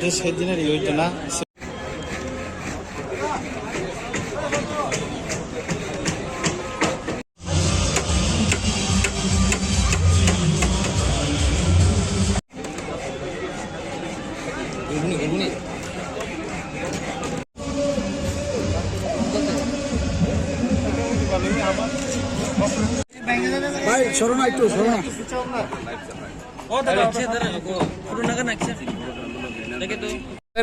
देश हेदिनार योजना भाई छोड़ो ना एक छोड़ो ना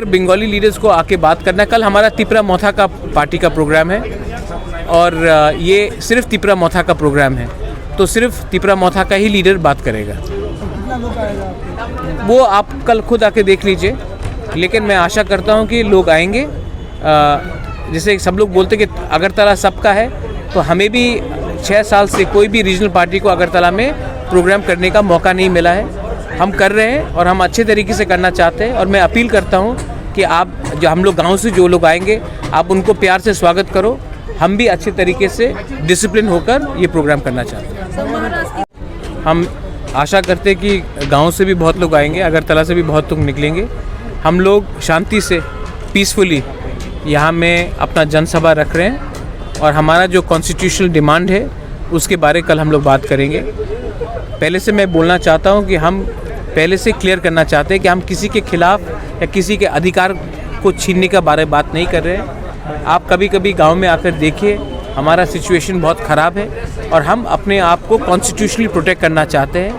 बंगाली लीडर्स को आके बात करना। कल हमारा तिपरा मोथा का पार्टी का प्रोग्राम है और ये सिर्फ तिपरा मोथा का प्रोग्राम है, तो सिर्फ तिपरा मोथा का ही लीडर बात करेगा। वो आप कल खुद आके देख लीजिए, लेकिन मैं आशा करता हूँ कि लोग आएंगे। जैसे सब लोग बोलते कि अगरतला सबका है, तो हमें भी 6 साल से कोई भी रीजनल पार्टी को अगरतला में प्रोग्राम करने का मौका नहीं मिला है। हम कर रहे हैं और हम अच्छे तरीके से करना चाहते हैं, और मैं अपील करता हूं कि आप जो हम लोग गांव से जो लोग आएंगे, आप उनको प्यार से स्वागत करो। हम भी अच्छे तरीके से डिसिप्लिन होकर ये प्रोग्राम करना चाहते हैं। हम आशा करते हैं कि गांव से भी बहुत लोग आएंगे, अगरतला से भी बहुत लोग निकलेंगे। हम लोग शांति से पीसफुली यहाँ में अपना जनसभा रख रहे हैं, और हमारा जो कॉन्स्टिट्यूशनल डिमांड है उसके बारे कल हम लोग बात करेंगे। पहले से मैं बोलना चाहता हूँ कि हम पहले से क्लियर करना चाहते हैं कि हम किसी के खिलाफ या किसी के अधिकार को छीनने का बारे बात नहीं कर रहे हैं। आप कभी कभी गांव में आकर देखिए, हमारा सिचुएशन बहुत ख़राब है और हम अपने आप को कॉन्स्टिट्यूशनली प्रोटेक्ट करना चाहते हैं,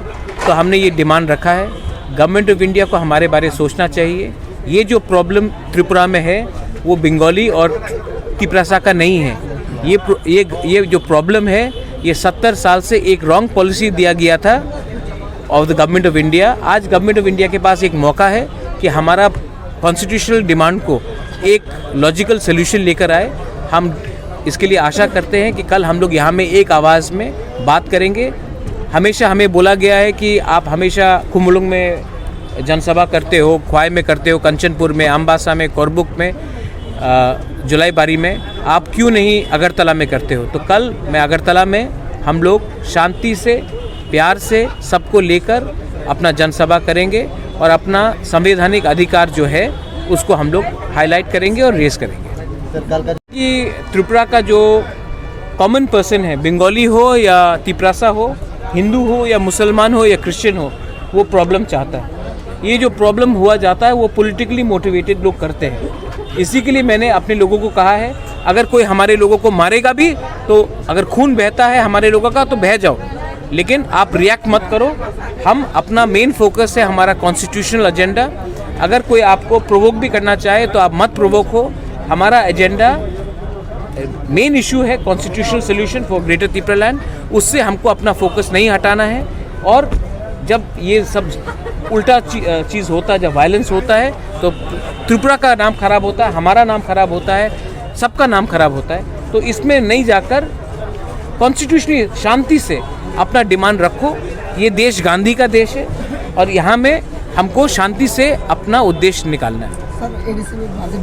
तो हमने ये डिमांड रखा है। गवर्नमेंट ऑफ इंडिया को हमारे बारे सोचना चाहिए। ये जो प्रॉब्लम त्रिपुरा में है वो बंगाली और तिपरासा का नहीं है। ये जो प्रॉब्लम है ये 70 साल से एक रॉन्ग पॉलिसी दिया गया था of the government of India. आज गवर्नमेंट ऑफ इंडिया के पास एक मौका है कि हमारा कॉन्स्टिट्यूशनल डिमांड को एक लॉजिकल सोल्यूशन लेकर आए। हम इसके लिए आशा करते हैं कि कल हम लोग यहाँ में एक आवाज़ में बात करेंगे। हमेशा हमें बोला गया है कि आप हमेशा खुमुलुंग में जनसभा करते हो, ख्वाई में करते हो, कंचनपुर में, अम्बासा में, कोरबुक में, जुलाईबारी में, आप क्यों नहीं अगरतला में करते हो? तो कल मैं अगरतला में हम लोग शांति से, प्यार से सबको लेकर अपना जनसभा करेंगे और अपना संवैधानिक अधिकार जो है उसको हम लोग हाईलाइट करेंगे और रेस करेंगे। कि त्रिपुरा का जो कॉमन पर्सन है, बंगाली हो या तिपरासा हो, हिंदू हो या मुसलमान हो या क्रिश्चियन हो, वो प्रॉब्लम चाहता है। ये जो प्रॉब्लम हुआ जाता है वो पॉलिटिकली मोटिवेटेड लोग करते हैं। इसी के लिए मैंने अपने लोगों को कहा है, अगर कोई हमारे लोगों को मारेगा भी तो अगर खून बहता है हमारे लोगों का तो बह जाओ, लेकिन आप रिएक्ट मत करो। हम अपना मेन फोकस है हमारा कॉन्स्टिट्यूशनल एजेंडा। अगर कोई आपको प्रोवोक भी करना चाहे तो आप मत प्रोवोक हो। हमारा एजेंडा मेन इशू है constitutional solution for greater Tripura land. उससे हमको अपना फोकस नहीं हटाना है। और जब ये सब उल्टा चीज़ होता है, जब वायलेंस होता है तो त्रिपुरा का नाम खराब होता है, हमारा नाम खराब होता है, सबका नाम खराब होता है। तो इसमें नहीं जाकर कॉन्स्टिट्यूशनली शांति से अपना डिमांड रखो। ये देश गांधी का देश है और यहाँ में हमको शांति से अपना उद्देश्य निकालना है।